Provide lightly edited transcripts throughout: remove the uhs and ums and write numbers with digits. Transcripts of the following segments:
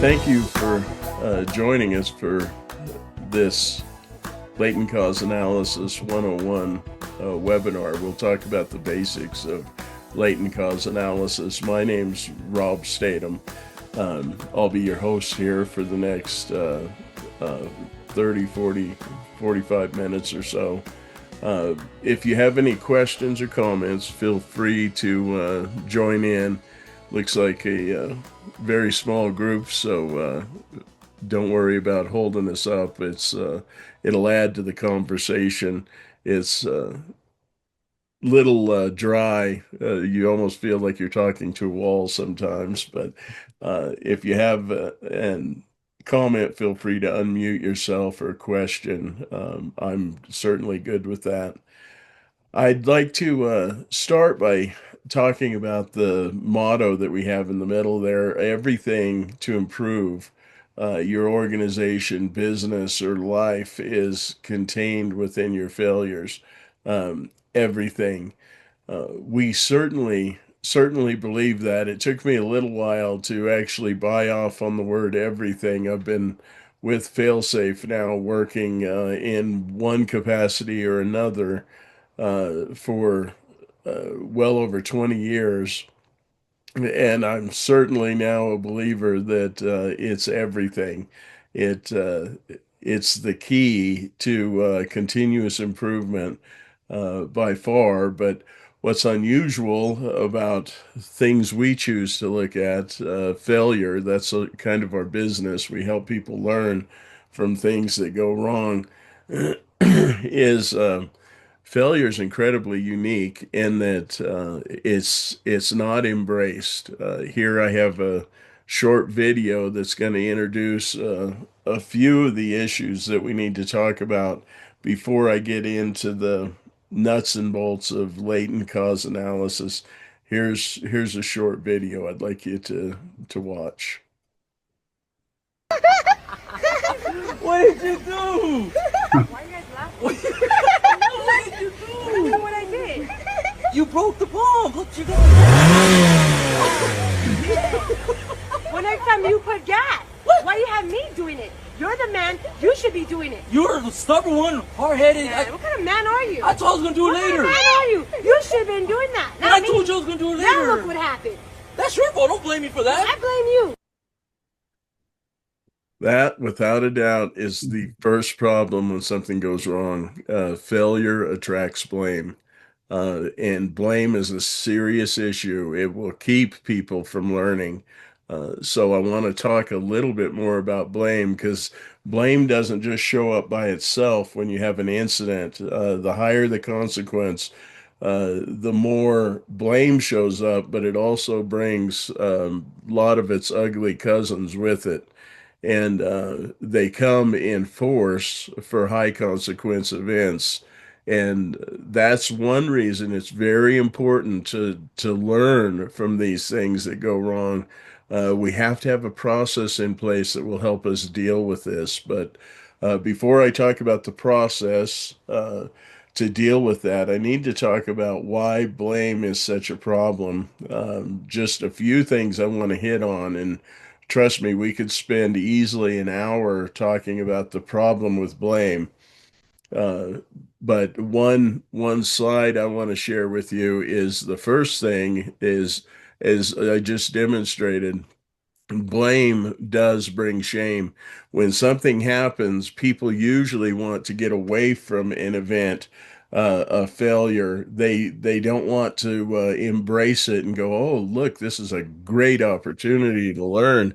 Thank you for joining us for this Latent Cause Analysis 101 webinar. We'll talk about the basics of latent cause analysis. My name's Rob Statham. I'll be your host here for the next 30, 40, 45 minutes or so. If you have any questions or comments, feel free to join in. Looks like a very small group, so don't worry about holding us up. It'll add to the conversation. It's little dry. You almost feel like you're talking to a wall sometimes, but if you have an comment, feel free to unmute yourself or question. I'm certainly good with that. I'd like to start by talking about the motto that we have in the middle there, everything to improve your organization, business, or life is contained within your failures. Everything. We certainly believe that. It took me a little while to actually buy off on the word everything. I've been with Failsafe now working in one capacity or another for well over 20 years. And I'm certainly now a believer that it's everything. It it's the key to continuous improvement by far. But what's unusual about things we choose to look at, failure, that's kind of our business. We help people learn from things that go wrong, is failure is incredibly unique in that it's not embraced. Here I have a short video that's going to introduce a few of the issues that we need to talk about before I get into the nuts and bolts of latent cause analysis. Here's a short video I'd like you to watch. What did you do? Why are you guys laughing? What did you I don't know do? what I did. You broke the bomb. Look, you got. Well, next time you put gas. Why you have me doing it? You're the man. You should be doing it. You're the stubborn one, hard-headed. What kind of man are you? I told I was gonna do it What kind later. of man are you? You should have been doing that. And Not I me. told you I was gonna do it Now later. look what happened. That's your fault. Don't blame me for that. I blame you. That, without a doubt, is the first problem when something goes wrong. Failure attracts blame. And blame is a serious issue. It will keep people from learning. So I want to talk a little bit more about blame because blame doesn't just show up by itself when you have an incident. The higher the consequence, the more blame shows up, but it also brings a lot of its ugly cousins with it. And they come in force for high consequence events. And that's one reason it's very important to learn from these things that go wrong. We have to have a process in place that will help us deal with this. But before I talk about the process to deal with that, I need to talk about why blame is such a problem. Just a few things I want to hit on, and trust me, we could spend easily an hour talking about the problem with blame. Uh, but one slide I want to share with you is the first thing is, as I just demonstrated, blame does bring shame. When something happens, people usually want to get away from an event, a failure. They don't want to embrace it and go, "Oh, look, this is a great opportunity to learn."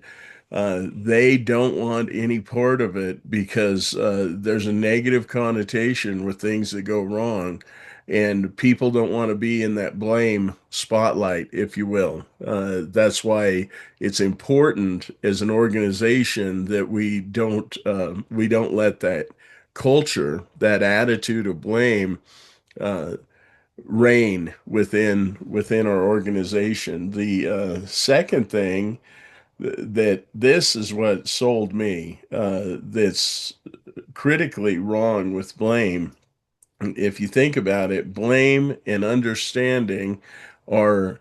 They don't want any part of it because there's a negative connotation with things that go wrong, and people don't want to be in that blame spotlight, if you will. That's why it's important as an organization that we don't let that culture, that attitude of blame, uh, reign within our organization. The second thing that this is what sold me, that's critically wrong with blame. If you think about it, blame and understanding are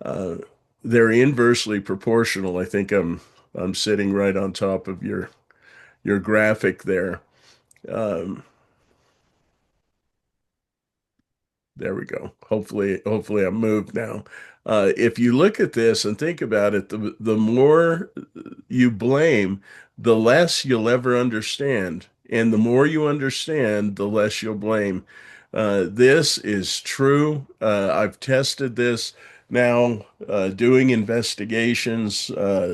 uh, they're inversely proportional. I think I'm I'm sitting right on top of your graphic there. Um, There we go. Hopefully I'm moved now. If you look at this and think about it, the more you blame, the less you'll ever understand. And the more you understand, the less you'll blame. This is true. I've tested this now, doing investigations,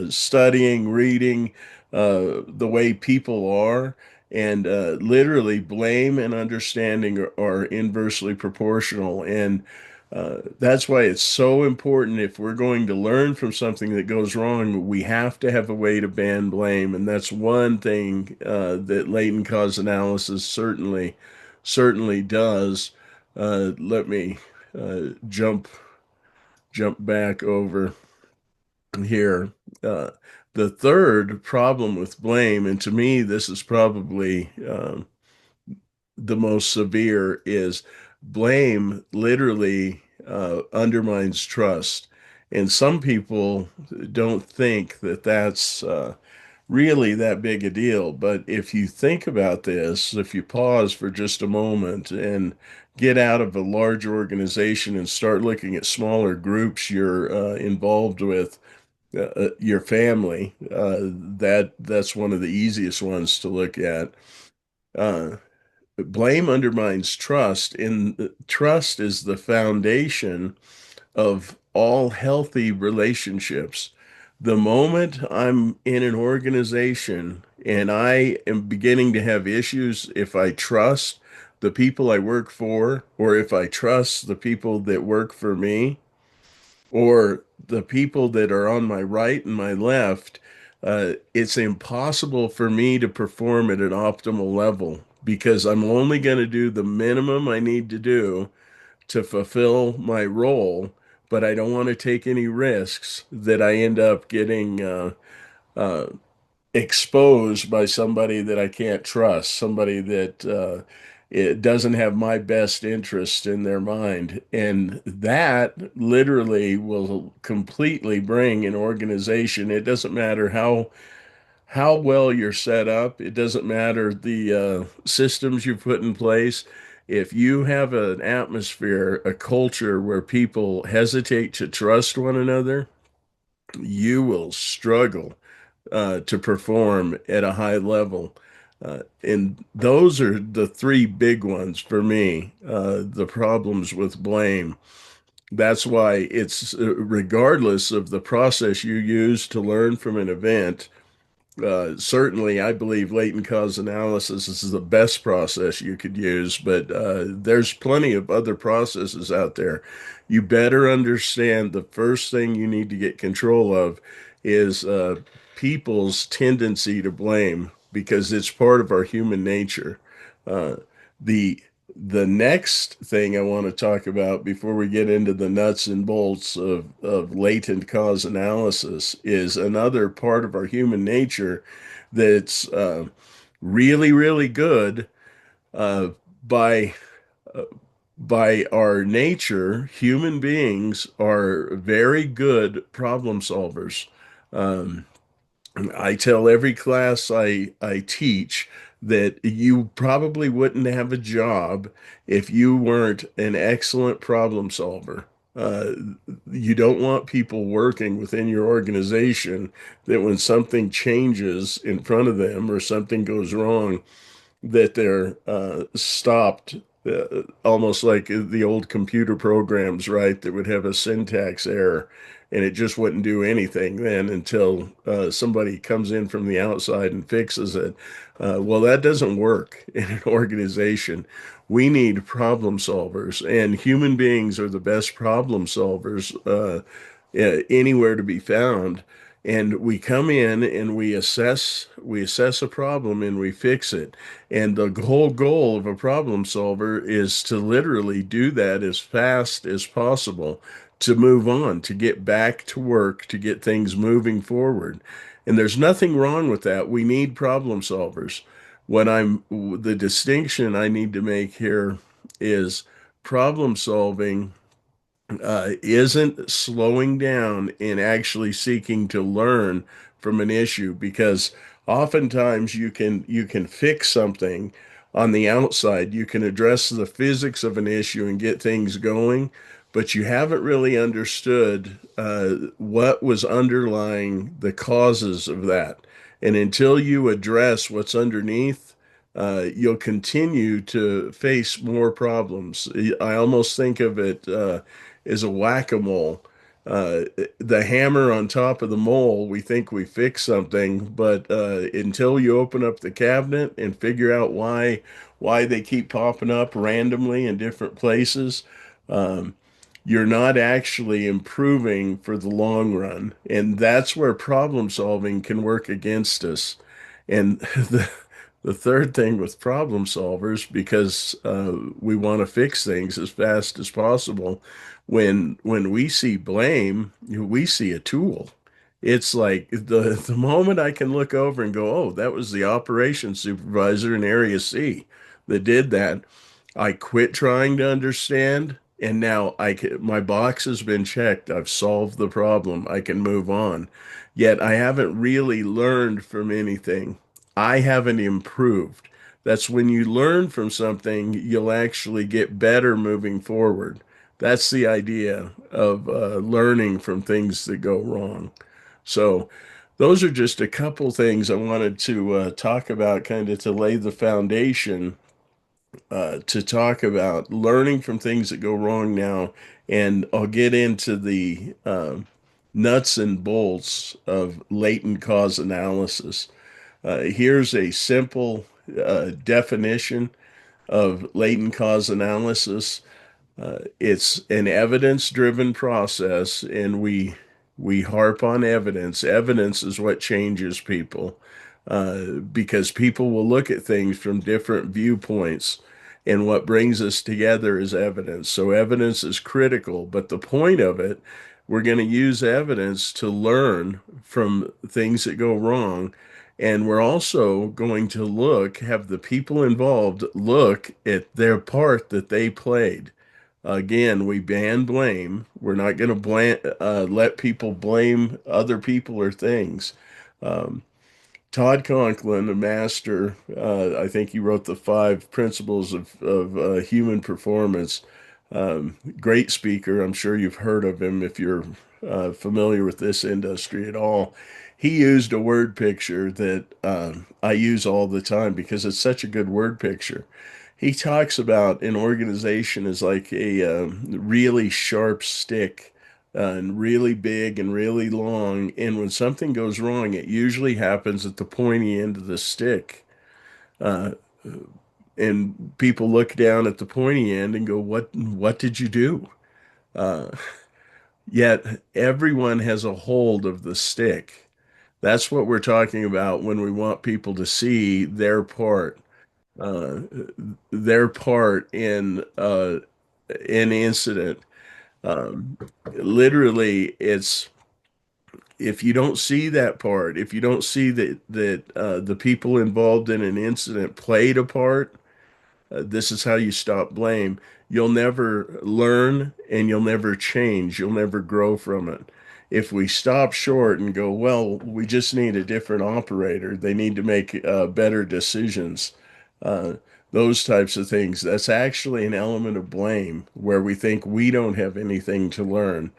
studying, reading the way people are. And literally, blame and understanding are inversely proportional. And that's why it's so important if we're going to learn from something that goes wrong, we have to have a way to ban blame. And that's one thing that latent cause analysis certainly does. Let me jump back over here. Uh, the third problem with blame, and to me, this is probably the most severe, is blame literally undermines trust. And some people don't think that that's really that big a deal. But if you think about this, if you pause for just a moment and get out of a large organization and start looking at smaller groups you're involved with, your family, that's one of the easiest ones to look at. Uh, Blame undermines trust, and trust is the foundation of all healthy relationships. The moment I'm in an organization and I am beginning to have issues, if I trust the people I work for, or if I trust the people that work for me, or the people that are on my right and my left, it's impossible for me to perform at an optimal level because I'm only going to do the minimum I need to do to fulfill my role, but I don't want to take any risks that I end up getting uh, exposed by somebody that I can't trust, somebody that it doesn't have my best interest in their mind. And that literally will completely bring an organization. It doesn't matter how well you're set up. It doesn't matter the systems you put in place. If you have an atmosphere, a culture where people hesitate to trust one another, you will struggle to perform at a high level. And those are the three big ones for me, the problems with blame. That's why it's regardless of the process you use to learn from an event, certainly, I believe latent cause analysis is the best process you could use, but there's plenty of other processes out there. You better understand the first thing you need to get control of is people's tendency to blame because it's part of our human nature. Uh, the the next thing I want to talk about before we get into the nuts and bolts of latent cause analysis is another part of our human nature that's really good uh, by uh, by our nature. Human beings are very good problem solvers. Um, I tell every class I teach that you probably wouldn't have a job if you weren't an excellent problem solver. Uh, you don't want people working within your organization that when something changes in front of them or something goes wrong, that they're stopped, almost like the old computer programs, right? That would have a syntax error and it just wouldn't do anything then until somebody comes in from the outside and fixes it. Well, that doesn't work in an organization. We need problem solvers, and human beings are the best problem solvers anywhere to be found. And we come in and we assess a problem and we fix it. And the whole goal of a problem solver is to literally do that as fast as possible, to move on, to get back to work, to get things moving forward. And there's nothing wrong with that. We need problem solvers. The distinction I need to make here is problem solving isn't slowing down and actually seeking to learn from an issue, because oftentimes you can fix something on the outside. You can address the physics of an issue and get things going, but you haven't really understood what was underlying the causes of that. And until you address what's underneath, you'll continue to face more problems. I almost think of it as a whack-a-mole. The hammer on top of the mole, we think we fix something, but until you open up the cabinet and figure out why they keep popping up randomly in different places, um, you're not actually improving for the long run. And that's where problem solving can work against us. And the third thing with problem solvers, because we want to fix things as fast as possible, when we see blame, we see a tool. It's like the moment I can look over and go, oh, that was the operations supervisor in Area C that did that. I quit trying to understand, and now my box has been checked. I've solved the problem. I can move on. Yet I haven't really learned from anything. I haven't improved. That's when you learn from something, you'll actually get better moving forward. That's the idea of learning from things that go wrong. So, those are just a couple things I wanted to talk about, kind of to lay the foundation to talk about learning from things that go wrong now. And I'll get into the nuts and bolts of latent cause analysis. Here's a simple definition of latent cause analysis. It's an evidence-driven process, and we harp on evidence. Evidence is what changes people, because people will look at things from different viewpoints, and what brings us together is evidence. So evidence is critical, but the point of it, we're going to use evidence to learn from things that go wrong. And we're also going to have the people involved look at their part that they played. Again, we ban blame. We're not going to let people blame other people or things. Um, Todd Conklin, a master, I think he wrote the five principles of human performance. Great speaker. I'm sure you've heard of him if you're familiar with this industry at all. He used a word picture that I use all the time because it's such a good word picture. He talks about an organization as like a really sharp stick, and really big and really long. And when something goes wrong, it usually happens at the pointy end of the stick. Uh, and people look down at the pointy end and go, "What did you do?" Uh, Yet everyone has a hold of the stick. That's what we're talking about when we want people to see uh, their part in an incident. Um, Literally, it's if you don't see that part, if you don't see that the people involved in an incident played a part, this is how you stop blame. You'll never learn and you'll never change. You'll never grow from it. If we stop short and go, well, we just need a different operator, they need to make better decisions, uh, those types of things, that's actually an element of blame where we think we don't have anything to learn.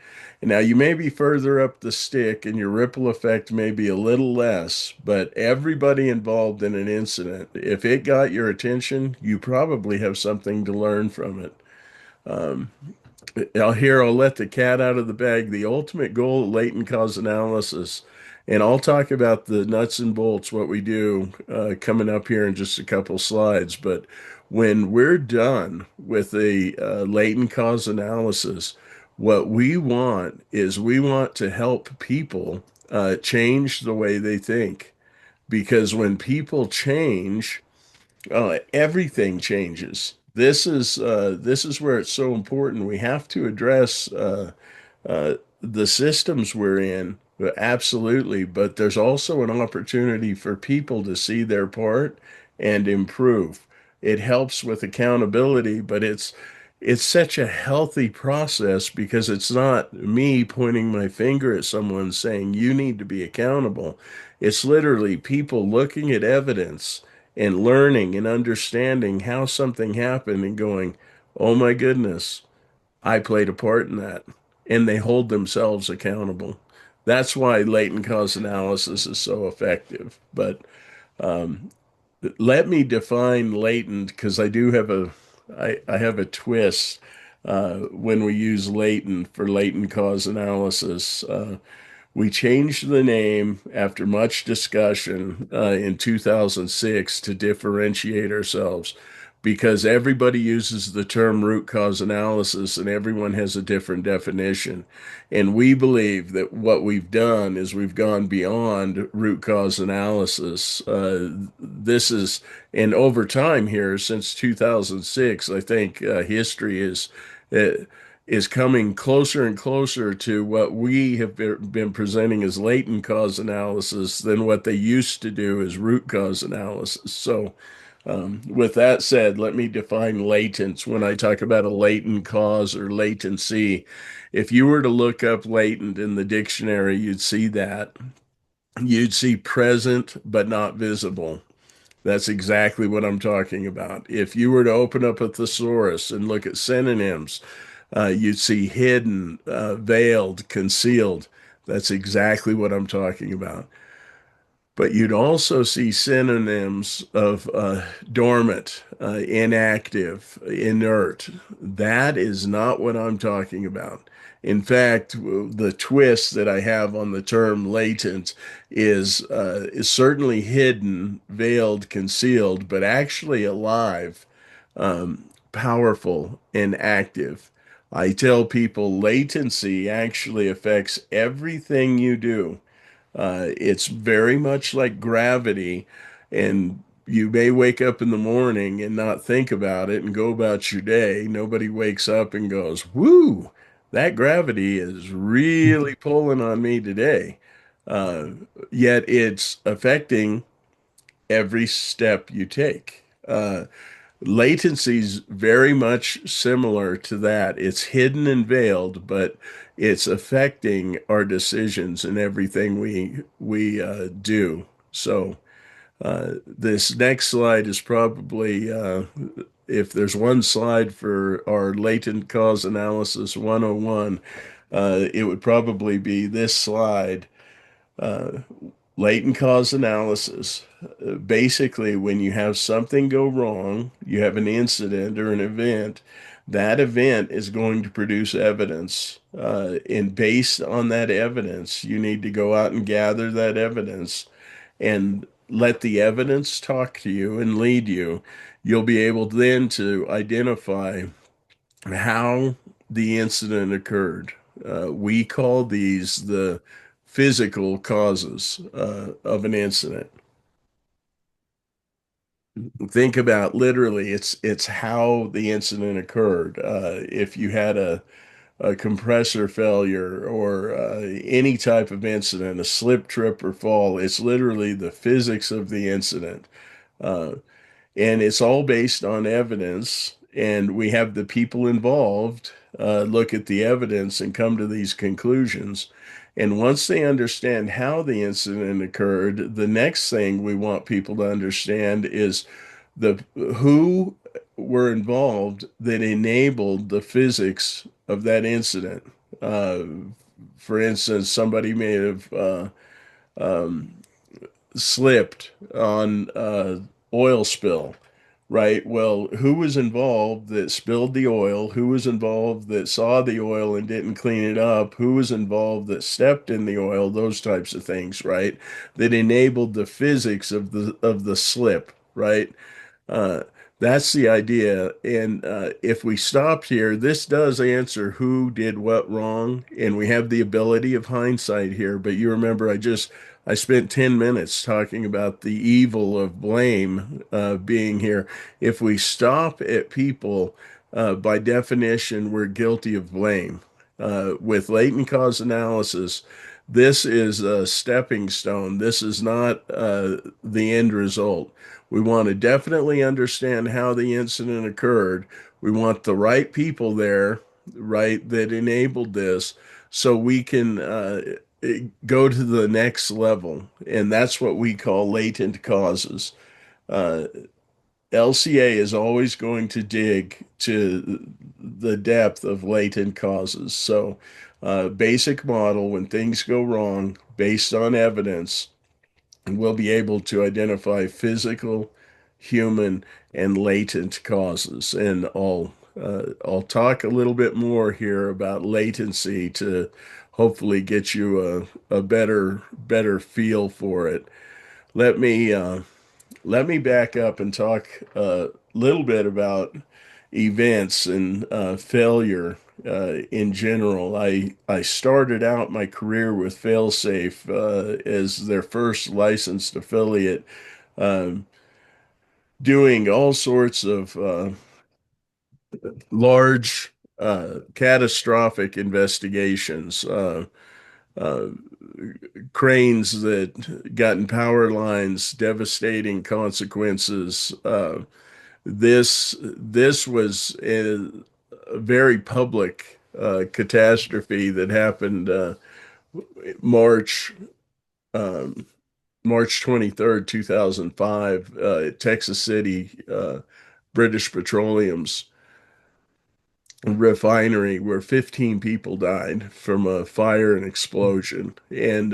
And now you may be further up the stick and your ripple effect may be a little less, but everybody involved in an incident, if it got your attention, you probably have something to learn from it. Um, I'll let the cat out of the bag. The ultimate goal of latent cause analysis, and I'll talk about the nuts and bolts, what we do coming up here in just a couple slides. But when we're done with a latent cause analysis, what we want to help people change the way they think. Because when people change, everything changes. This is where it's so important. We have to address the systems we're in, absolutely, but there's also an opportunity for people to see their part and improve. It helps with accountability, but it's such a healthy process because it's not me pointing my finger at someone saying you need to be accountable. It's literally people looking at evidence and learning and understanding how something happened and going, oh my goodness, I played a part in that. And they hold themselves accountable. That's why latent cause analysis is so effective. But let me define latent because I have a twist when we use latent for latent cause analysis. We changed the name after much discussion in 2006 to differentiate ourselves because everybody uses the term root cause analysis and everyone has a different definition. And we believe that what we've done is we've gone beyond root cause analysis. This is, and over time here, since 2006, I think history uh, is coming closer and closer to what we have been presenting as latent cause analysis than what they used to do as root cause analysis. So, with that said, let me define latent. When I talk about a latent cause or latency, if you were to look up latent in the dictionary, you'd see that. You'd see present but not visible. That's exactly what I'm talking about. If you were to open up a thesaurus and look at synonyms, you'd see hidden, veiled, concealed. That's exactly what I'm talking about. But you'd also see synonyms of dormant, inactive, inert. That is not what I'm talking about. In fact, the twist that I have on the term latent is certainly hidden, veiled, concealed, but actually alive, powerful, and active. I tell people latency actually affects everything you do. It's very much like gravity, and you may wake up in the morning and not think about it and go about your day. Nobody wakes up and goes, "Woo, that gravity is really pulling on me today." Uh, Yet it's affecting every step you take. Latency's very much similar to that. It's hidden and veiled, but it's affecting our decisions and everything we do. So this next slide is probably if there's one slide for our latent cause analysis 101, it would probably be this slide. Uh, Latent cause analysis. Basically, when you have something go wrong, you have an incident or an event, that event is going to produce evidence. And based on that evidence, you need to go out and gather that evidence and let the evidence talk to you and lead you. You'll be able then to identify how the incident occurred. We call these the physical causes of an incident. Think about literally, it's how the incident occurred. If you had a compressor failure or any type of incident, a slip, trip, or fall, it's literally the physics of the incident. Uh, and it's all based on evidence. And we have the people involved look at the evidence and come to these conclusions. And once they understand how the incident occurred, the next thing we want people to understand is the who were involved that enabled the physics of that incident. Uh, for instance, somebody may have um, slipped on oil spill, right? Well, who was involved that spilled the oil? Who was involved that saw the oil and didn't clean it up? Who was involved that stepped in the oil? Those types of things, right? That enabled the physics of the slip, right? Uh, that's the idea. And if we stopped here, this does answer who did what wrong, and we have the ability of hindsight here. But you remember, I spent 10 minutes talking about the evil of blame being here. If we stop at people, by definition, we're guilty of blame. With latent cause analysis, This is a stepping stone. This is not the end result. We want to definitely understand how the incident occurred. We want the right people there, right, that enabled this so we can go to the next level. And that's what we call latent causes. Uh, LCA is always going to dig to the depth of latent causes. So, basic model, when things go wrong, based on evidence, we'll be able to identify physical, human, and latent causes. And I'll talk a little bit more here about latency to hopefully get you a better feel for it. Let me let me back up and talk a little bit about events and failure in general. I started out my career with Failsafe as their first licensed affiliate, um, doing all sorts of large, catastrophic investigations. Uh, Cranes that got in power lines, devastating consequences. This was a very public catastrophe that happened March um, March 23rd, 2005, at Texas City, British Petroleum's refinery, where 15 people died from a fire and explosion. And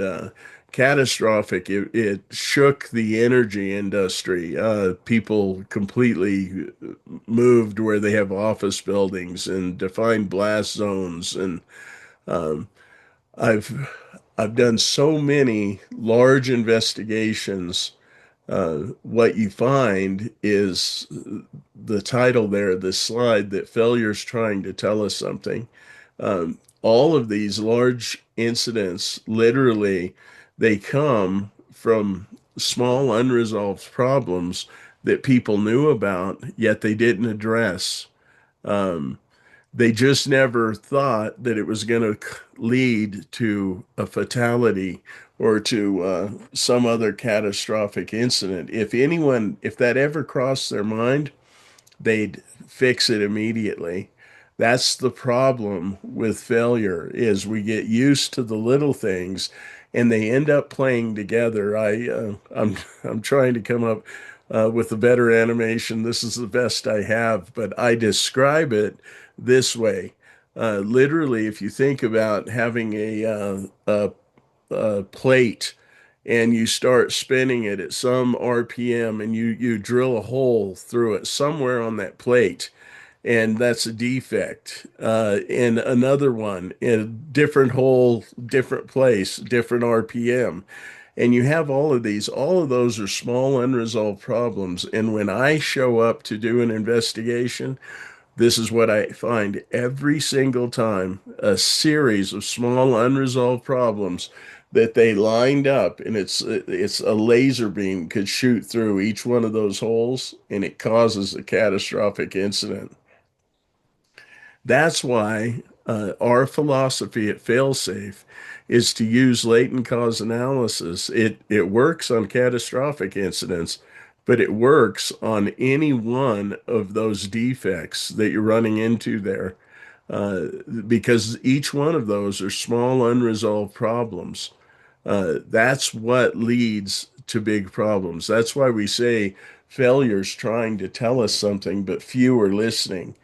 catastrophic. It shook the energy industry. People completely moved where they have office buildings and defined blast zones. And um, I've I've done so many large investigations. What you find is the title there, the slide, that failure's trying to tell us something. All of these large incidents, literally, they come from small unresolved problems that people knew about, yet they didn't address. Um, they just never thought that it was going to lead to a fatality or to some other catastrophic incident. If that ever crossed their mind, they'd fix it immediately. That's the problem with failure is we get used to the little things and they end up playing together. I'm trying to come up with a better animation. This is the best I have, but I describe it this way. Literally, if you think about having a plate and you start spinning it at some RPM and you drill a hole through it somewhere on that plate, and that's a defect. And another one in a different hole, different place, different RPM. And you have all of those are small unresolved problems. And when I show up to do an investigation, this is what I find every single time, a series of small unresolved problems that they lined up, and it's a laser beam could shoot through each one of those holes and it causes a catastrophic incident. That's why our philosophy at Failsafe is to use latent cause analysis. It works on catastrophic incidents, but it works on any one of those defects that you're running into there, uh, because each one of those are small unresolved problems. That's what leads to big problems. That's why we say failure's trying to tell us something, but few are listening.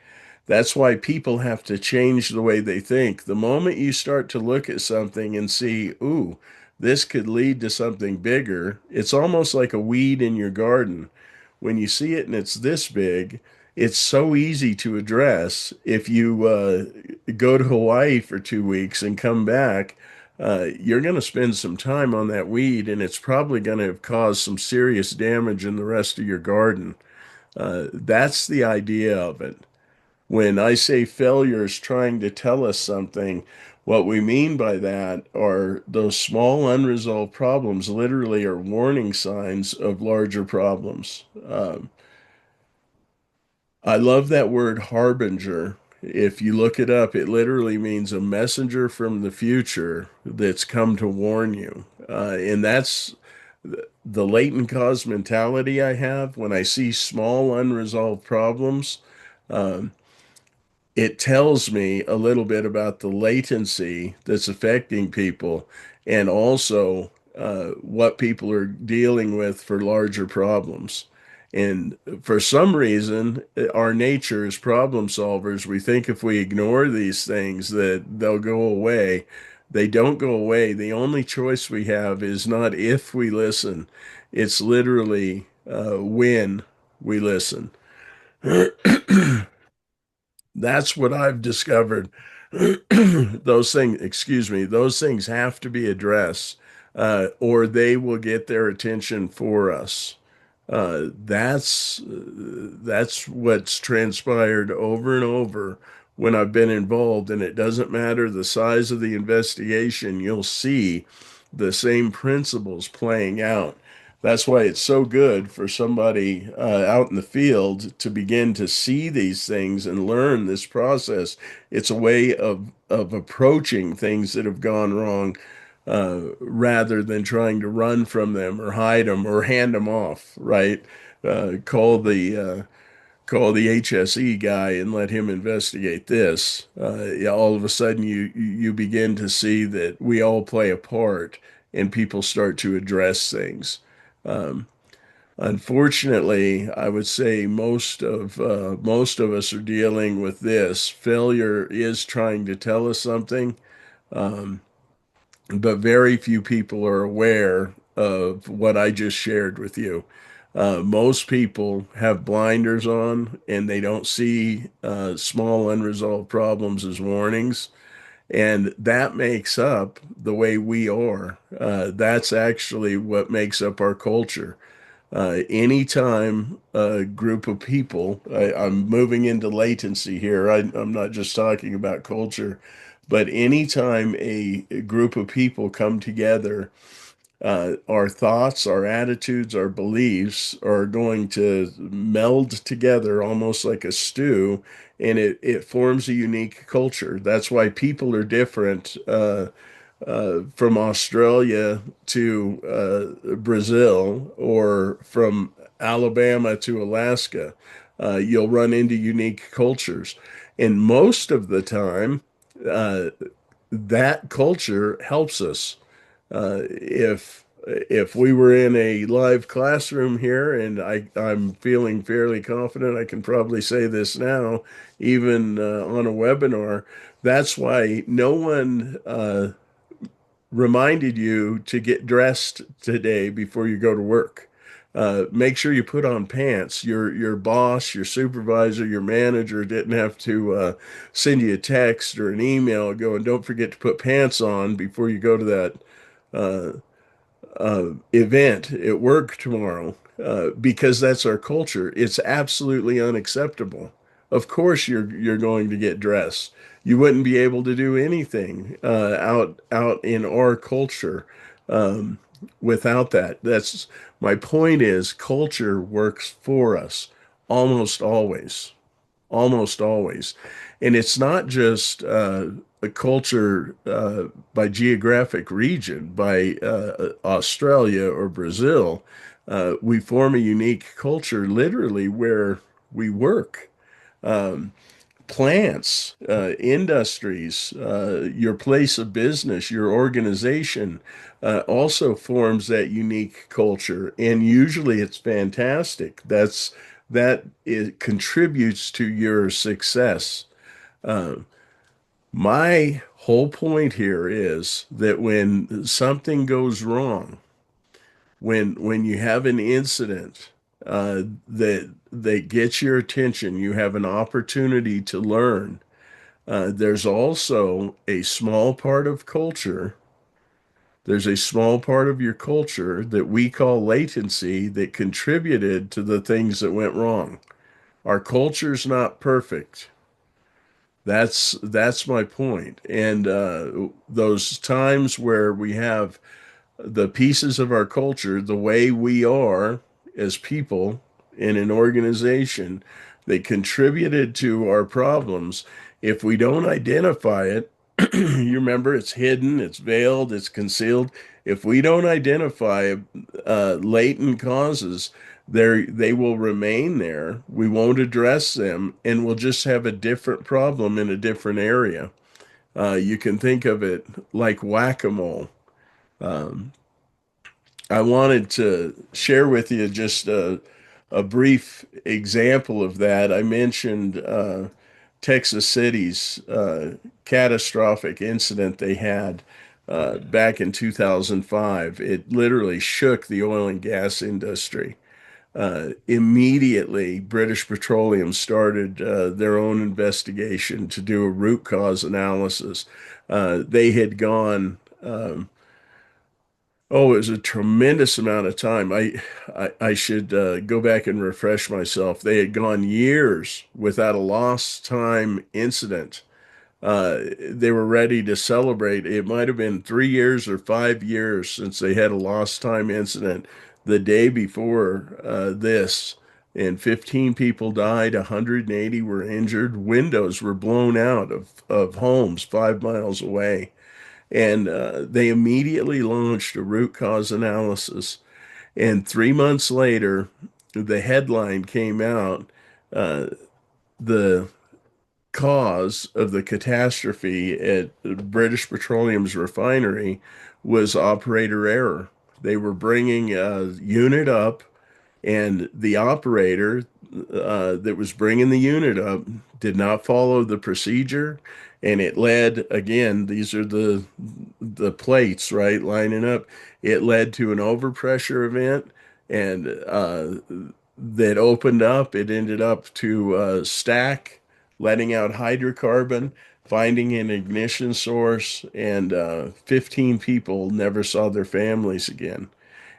That's why people have to change the way they think. The moment you start to look at something and see, ooh, this could lead to something bigger, it's almost like a weed in your garden. When you see it and it's this big, it's so easy to address. If you go to Hawaii for 2 weeks and come back, you're going to spend some time on that weed, and it's probably going to have caused some serious damage in the rest of your garden. That's the idea of it. When I say failure is trying to tell us something, what we mean by that are those small unresolved problems literally are warning signs of larger problems. I love that word harbinger. If you look it up, it literally means a messenger from the future that's come to warn you. And that's the latent cause mentality I have when I see small unresolved problems. Um, it tells me a little bit about the latency that's affecting people and also what people are dealing with for larger problems. And for some reason, our nature as problem solvers, we think if we ignore these things that they'll go away. They don't go away. The only choice we have is not if we listen, it's literally when we listen. That's what I've discovered. Those things, excuse me, those things have to be addressed, or they will get their attention for us. That's what's transpired over and over when I've been involved, and it doesn't matter the size of the investigation, you'll see the same principles playing out. That's why it's so good for somebody out in the field to begin to see these things and learn this process. It's a way of approaching things that have gone wrong rather than trying to run from them or hide them or hand them off, right? Call the HSE guy and let him investigate this. Yeah, all of a sudden, you begin to see that we all play a part, and people start to address things. Um, Unfortunately, I would say most of us are dealing with this. Failure is trying to tell us something, um, but very few people are aware of what I just shared with you. Most people have blinders on and they don't see small unresolved problems as warnings. And that makes up the way we are. That's actually what makes up our culture. Anytime a group of people, I'm moving into latency here. I'm not just talking about culture, but anytime a group of people come together, our thoughts, our attitudes, our beliefs are going to meld together almost like a stew, and it forms a unique culture. That's why people are different. From Australia to Brazil or from Alabama to Alaska, you'll run into unique cultures. And most of the time, uh, that culture helps us. If we were in a live classroom here, and I'm feeling fairly confident, I can probably say this now, even on a webinar, that's why no one reminded you to get dressed today before you go to work. Make sure you put on pants. Your boss, your supervisor, your manager didn't have to send you a text or an email going, don't forget to put pants on before you go to that uh, event at work tomorrow, because that's our culture. It's absolutely unacceptable. Of course, you're going to get dressed. You wouldn't be able to do anything out in our culture um, without that. That's my point. Is culture works for us almost always, almost always. And it's not just a culture by geographic region, by Australia or Brazil. We form a unique culture literally where we work. Um, Plants, industries, your place of business, your organization also forms that unique culture, and usually it's fantastic. That it contributes to your success. Uh, my whole point here is that when something goes wrong, when you have an incident that gets your attention, you have an opportunity to learn. There's also a small part of culture. There's a small part of your culture that we call latency that contributed to the things that went wrong. Our culture's not perfect. That's my point. And those times where we have the pieces of our culture, the way we are as people in an organization, They contributed to our problems. If we don't identify it, you remember it's hidden, it's veiled, it's concealed. If we don't identify latent causes, they will remain there. We won't address them, and we'll just have a different problem in a different area. You can think of it like whack-a-mole. Um, I wanted to share with you just a brief example of that. I mentioned Texas City's catastrophic incident they had back in 2005. It literally shook the oil and gas industry. Immediately, British Petroleum started their own investigation to do a root cause analysis. They had gone Oh, it was a tremendous amount of time. I should go back and refresh myself. They had gone years without a lost time incident. They were ready to celebrate. It might have been 3 years or 5 years since they had a lost time incident. The day before this, and 15 people died, 180 were injured. Windows were blown out of homes 5 miles away. And they immediately launched a root cause analysis. And 3 months later, the headline came out, uh, the cause of the catastrophe at British Petroleum's refinery was operator error. They were bringing a unit up, and the operator that was bringing the unit up did not follow the procedure, and it led, again, these are the plates, right, lining up. It led to an overpressure event, and that opened up. It ended up to stack, letting out hydrocarbon, finding an ignition source, and 15 people never saw their families again.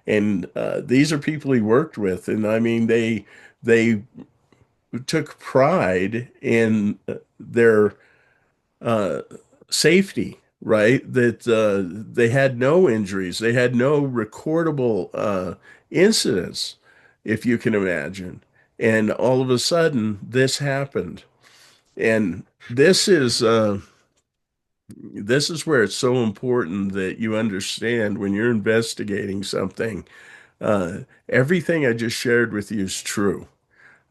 And these are people he worked with, and I mean they took pride in their uh, safety, right? That they had no injuries, they had no recordable incidents, if you can imagine. And all of a sudden, this happened, and this is where it's so important that you understand when you're investigating something. Everything I just shared with you is true.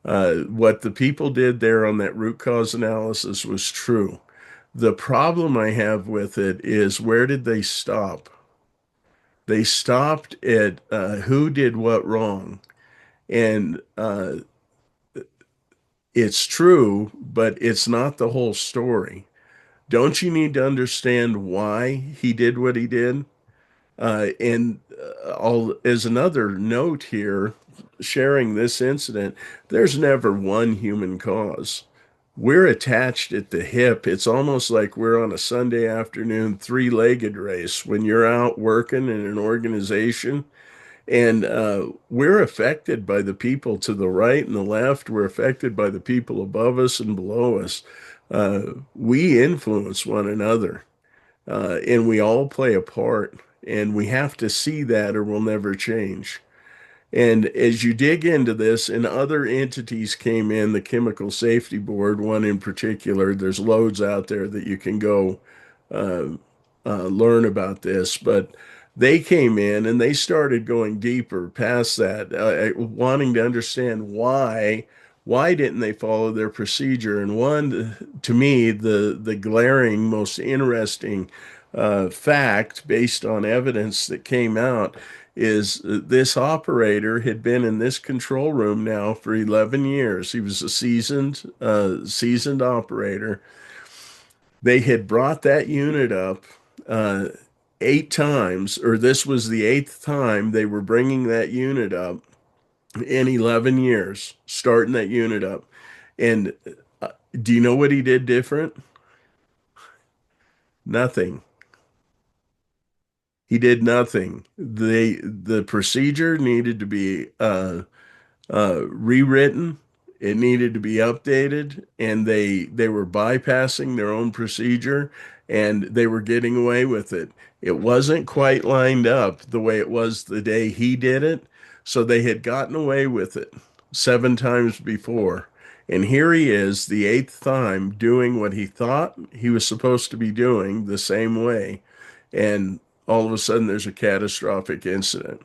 What the people did there on that root cause analysis was true. The problem I have with it is, where did they stop? They stopped at who did what wrong. And it's true, but it's not the whole story. Don't you need to understand why he did what he did? And I'll, as another note here, sharing this incident, there's never one human cause. We're attached at the hip. It's almost like we're on a Sunday afternoon three-legged race when you're out working in an organization. And we're affected by the people to the right and the left. We're affected by the people above us and below us. We influence one another, and we all play a part. And we have to see that, or we'll never change. And as you dig into this, and other entities came in, the Chemical Safety Board, one in particular, there's loads out there that you can go uh, learn about this, but they came in and they started going deeper past that, wanting to understand why didn't they follow their procedure? And one, to me, the glaring, most interesting fact based on evidence that came out is this operator had been in this control room now for 11 years. He was a seasoned operator. They had brought that unit up uh, 8 times, or this was the eighth time they were bringing that unit up in 11 years, starting that unit up. And do you know what he did different? Nothing. He did nothing. The procedure needed to be rewritten. It needed to be updated, and they were bypassing their own procedure, and they were getting away with it. It wasn't quite lined up the way it was the day he did it, so they had gotten away with it 7 times before. And here he is, the eighth time, doing what he thought he was supposed to be doing the same way. And all of a sudden, there's a catastrophic incident.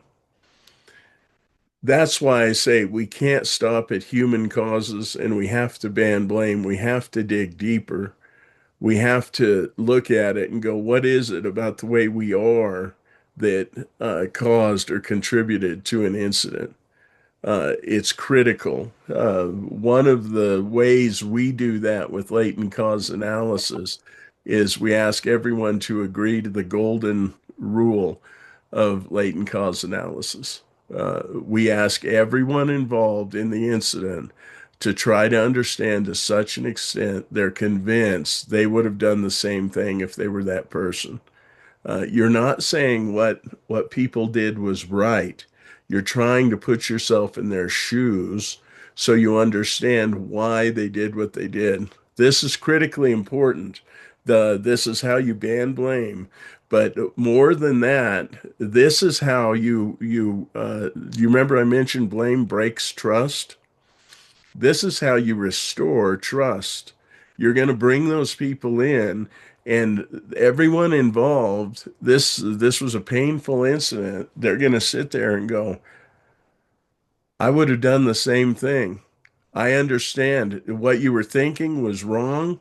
That's why I say we can't stop at human causes and we have to ban blame. We have to dig deeper. We have to look at it and go, what is it about the way we are that caused or contributed to an incident? It's critical. One of the ways we do that with latent cause analysis is we ask everyone to agree to the golden rule of latent cause analysis. We ask everyone involved in the incident to try to understand to such an extent they're convinced they would have done the same thing if they were that person. You're not saying what people did was right. You're trying to put yourself in their shoes so you understand why they did what they did. This is critically important. This is how you ban blame. But more than that, this is how you remember I mentioned blame breaks trust? This is how you restore trust. You're going to bring those people in and everyone involved, this was a painful incident. They're going to sit there and go, I would have done the same thing. I understand what you were thinking was wrong,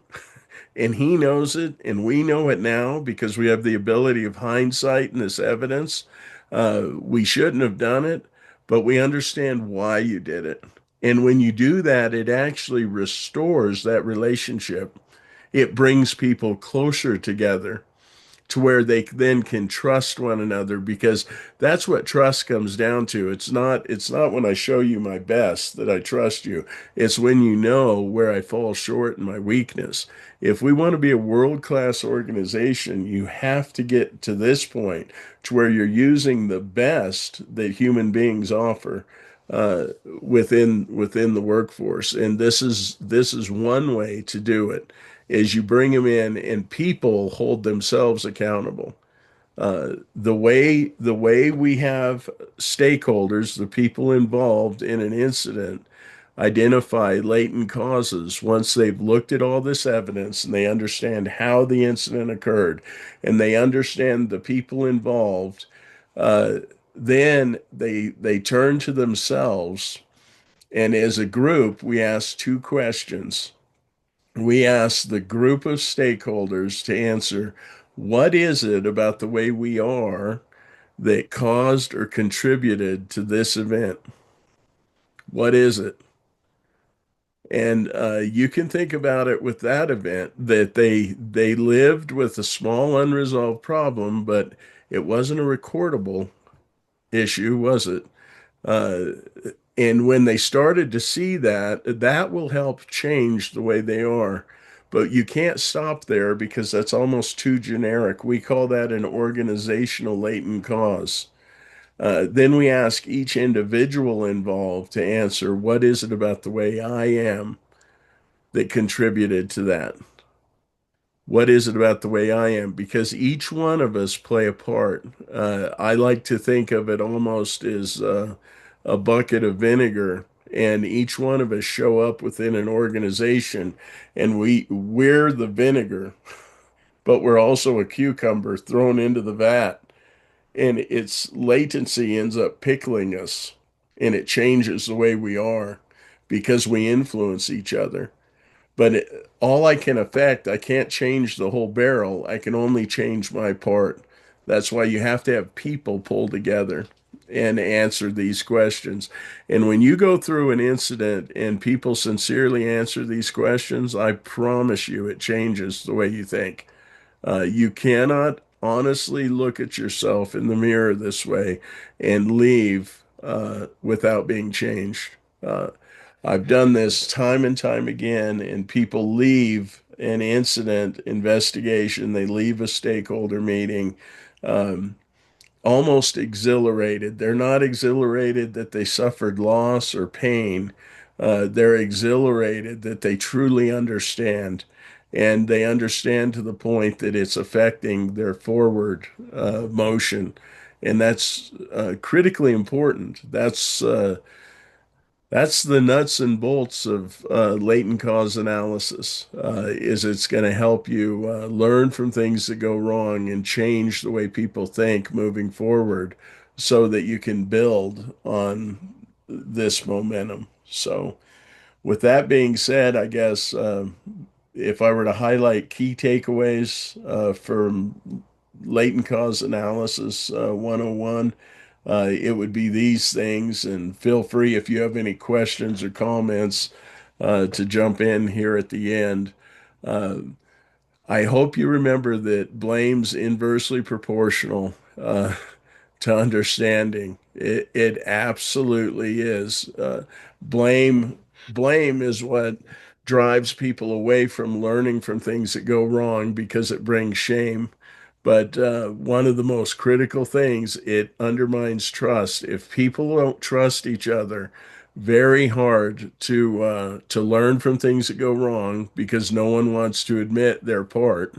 and he knows it, and we know it now because we have the ability of hindsight and this evidence. We shouldn't have done it, but we understand why you did it. And when you do that, it actually restores that relationship. It brings people closer together to where they then can trust one another because that's what trust comes down to. It's not when I show you my best that I trust you. It's when you know where I fall short in my weakness. If we want to be a world-class organization, you have to get to this point to where you're using the best that human beings offer within the workforce. And this is one way to do it is you bring them in and people hold themselves accountable. The way we have stakeholders, the people involved in an incident, identify latent causes once they've looked at all this evidence and they understand how the incident occurred and they understand the people involved, uh, then they turn to themselves. And as a group, we ask two questions. We ask the group of stakeholders to answer what is it about the way we are that caused or contributed to this event? What is it? And you can think about it with that event that they lived with a small unresolved problem, but it wasn't a recordable issue, was it? Uh, and when they started to see that, that will help change the way they are. But you can't stop there because that's almost too generic. We call that an organizational latent cause. Then we ask each individual involved to answer what is it about the way I am that contributed to that? What is it about the way I am? Because each one of us play a part. I like to think of it almost as a bucket of vinegar, and each one of us show up within an organization, and we're the vinegar, but we're also a cucumber thrown into the vat, and its latency ends up pickling us, and it changes the way we are because we influence each other. But all I can affect, I can't change the whole barrel. I can only change my part. That's why you have to have people pull together and answer these questions. And when you go through an incident and people sincerely answer these questions, I promise you it changes the way you think. You cannot honestly look at yourself in the mirror this way and leave without being changed. Uh, I've done this time and time again, and people leave an incident investigation, they leave a stakeholder meeting, um, almost exhilarated. They're not exhilarated that they suffered loss or pain. They're exhilarated that they truly understand. And they understand to the point that it's affecting their forward motion. And that's critically important. That's the nuts and bolts of latent cause analysis. Is it's going to help you learn from things that go wrong and change the way people think moving forward, so that you can build on this momentum. So, with that being said, I guess if I were to highlight key takeaways from latent cause analysis 101, it would be these things. And feel free if you have any questions or comments to jump in here at the end. Uh, I hope you remember that blame's inversely proportional to understanding. It absolutely is. Blame blame is what drives people away from learning from things that go wrong because it brings shame. But one of the most critical things, it undermines trust. If people don't trust each other, very hard to learn from things that go wrong because no one wants to admit their part.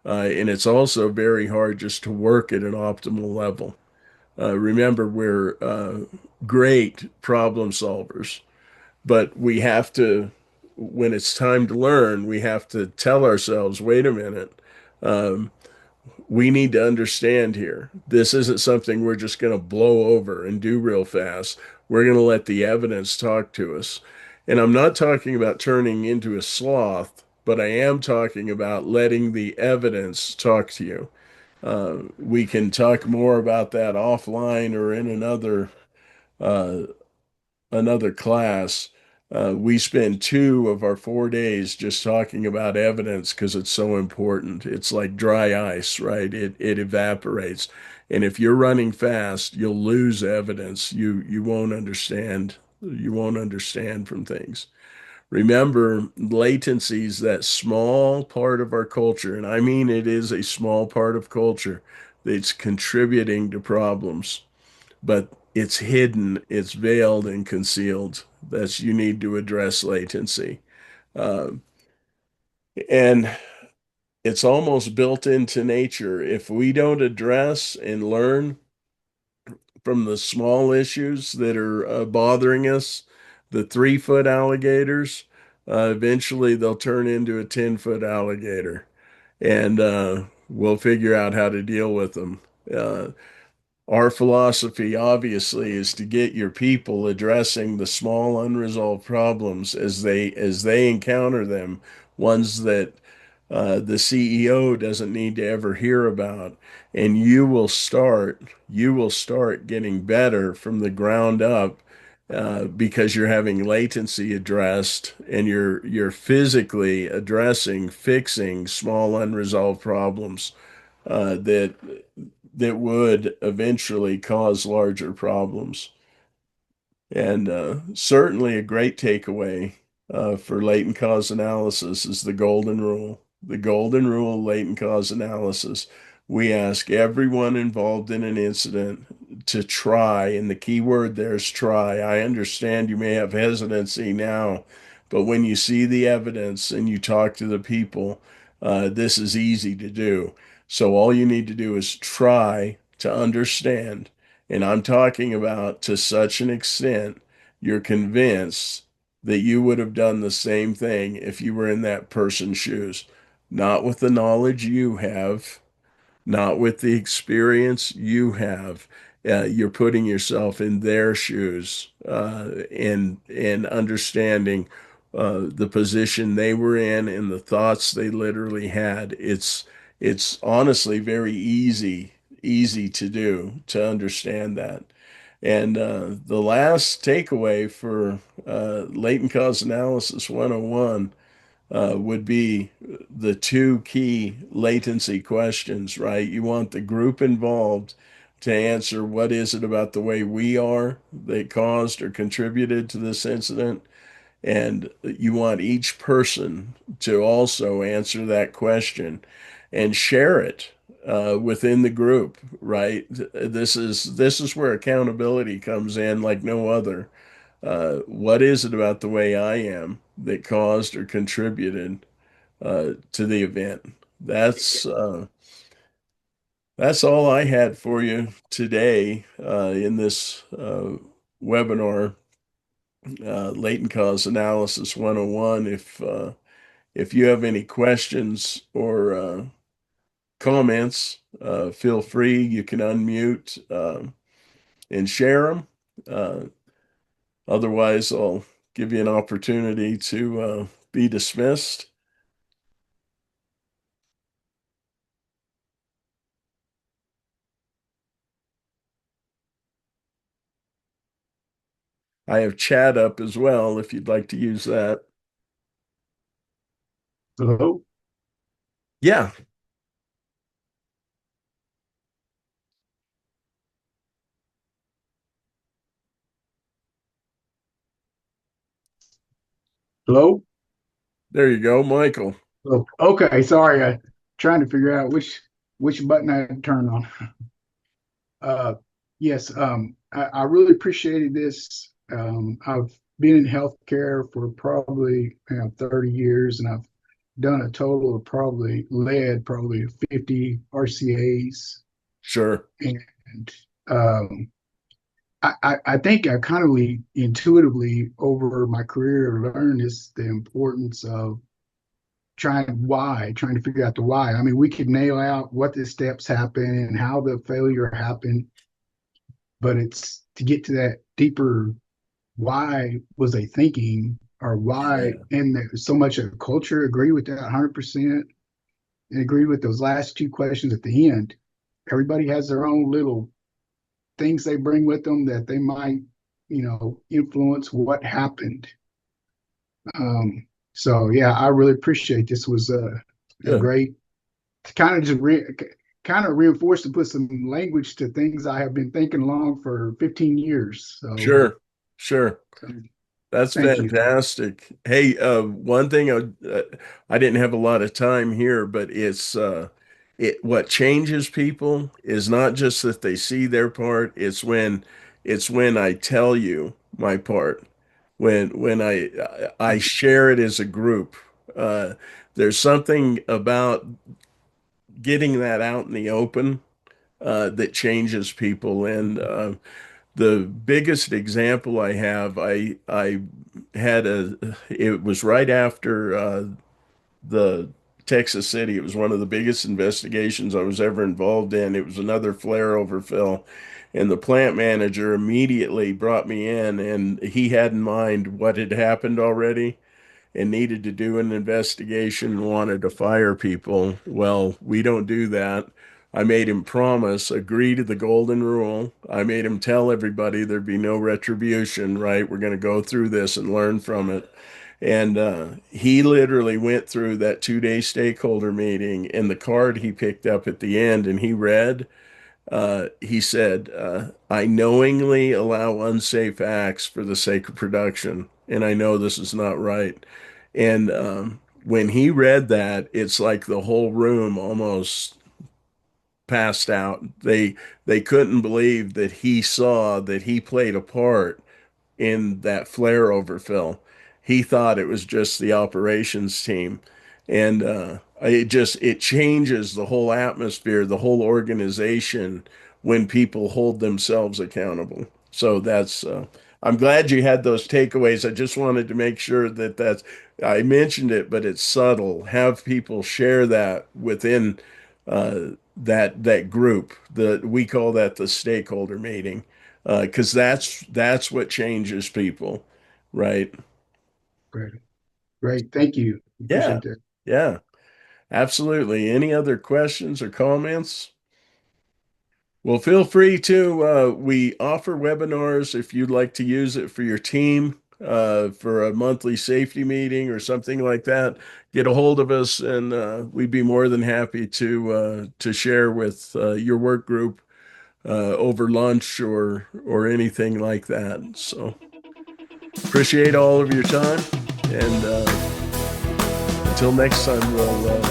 And it's also very hard just to work at an optimal level. Remember, we're great problem solvers, but we have to, when it's time to learn, we have to tell ourselves, wait a minute, um, we need to understand here. This isn't something we're just going to blow over and do real fast. We're going to let the evidence talk to us. And I'm not talking about turning into a sloth, but I am talking about letting the evidence talk to you. We can talk more about that offline or in uh, another class. We spend 2 of our 4 days just talking about evidence because it's so important. It's like dry ice, right? It evaporates. And if you're running fast, you'll lose evidence. You won't understand. You won't understand from things. Remember, latency is that small part of our culture, and I mean it is a small part of culture that's contributing to problems, but it's hidden, it's veiled and concealed. That's you need to address latency. Uh, and it's almost built into nature. If we don't address and learn from the small issues that are bothering us, the 3 foot alligators, eventually they'll turn into a 10 foot alligator. And we'll figure out how to deal with them. Uh, Our philosophy, obviously, is to get your people addressing the small unresolved problems as they encounter them, ones that the CEO doesn't need to ever hear about, and you will start getting better from the ground up because you're having latency addressed and you're physically addressing, fixing small unresolved problems that would eventually cause larger problems. And certainly a great takeaway for latent cause analysis is the golden rule. The golden rule of latent cause analysis. We ask everyone involved in an incident to try, and the key word there is try. I understand you may have hesitancy now, but when you see the evidence and you talk to the people, this is easy to do. So all you need to do is try to understand. And I'm talking about to such an extent you're convinced that you would have done the same thing if you were in that person's shoes. Not with the knowledge you have, not with the experience you have. You're putting yourself in their shoes and understanding the position they were in and the thoughts they literally had. It's honestly very easy to do to understand that. And the last takeaway for latent cause analysis 101 would be the 2 key latency questions, right? You want the group involved to answer what is it about the way we are that caused or contributed to this incident. And you want each person to also answer that question and share it within the group, right? This is where accountability comes in like no other. What is it about the way I am that caused or contributed to the event? That's uh, that's all I had for you today in this webinar. Latent Cause Analysis 101. If you have any questions or comments, feel free. You can unmute and share them. Uh, Otherwise, I'll give you an opportunity to be dismissed. I have chat up as well if you'd like to use that. Hello? Yeah, Hello? there you go, Michael. Oh, okay, sorry. I trying to figure out which button I turn on. Uh, yes, I really appreciated this. I've been in healthcare for probably 30 years, and I've done a total of led probably 50 RCAs. Sure. And um, I think I kind of intuitively over my career learned is the importance of trying to figure out the why. I mean, we could nail out what the steps happen and how the failure happened, but it's to get to that deeper why was they thinking or why, Yeah. and there's so much of culture agree with that 100% and agree with those last two questions at the end. Everybody has their own little things they bring with them that they might, influence what happened. So yeah, I really appreciate this. Was a Good. great kind of just kind of reinforced to put some language to things I have been thinking along for 15 years. So, Sure. Sure. That's thank you. fantastic. Hey, one thing I didn't have a lot of time here, but it what changes people is not just that they see their part, it's when I tell you my part. When I share it as a group. Uh, there's something about getting that out in the open that changes people. And the biggest example I have, I had it was right after the Texas City. It was one of the biggest investigations I was ever involved in. It was another flare overfill. And the plant manager immediately brought me in, and he had in mind what had happened already and needed to do an investigation and wanted to fire people. Well, we don't do that. I made him promise, agree to the golden rule. I made him tell everybody there'd be no retribution, right? We're going to go through this and learn from it. And he literally went through that 2 day stakeholder meeting, and the card he picked up at the end and he read, he said, I knowingly allow unsafe acts for the sake of production, and I know this is not right. And when he read that, it's like the whole room almost passed out. They couldn't believe that he saw that he played a part in that flare overfill. He thought it was just the operations team. And it changes the whole atmosphere, the whole organization when people hold themselves accountable. So I'm glad you had those takeaways. I just wanted to make sure I mentioned it, but it's subtle. Have people share that within that group. We call that the stakeholder meeting, because that's what changes people, right? Great. Great. Thank you. Yeah, Appreciate that. yeah, absolutely. Any other questions or comments? Well, feel free to. We offer webinars if you'd like to use it for your team, for a monthly safety meeting or something like that. Get a hold of us, and we'd be more than happy to share with your work group over lunch or anything like that. So appreciate all of your time, and until next time, we'll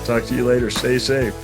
talk to you later. Stay safe.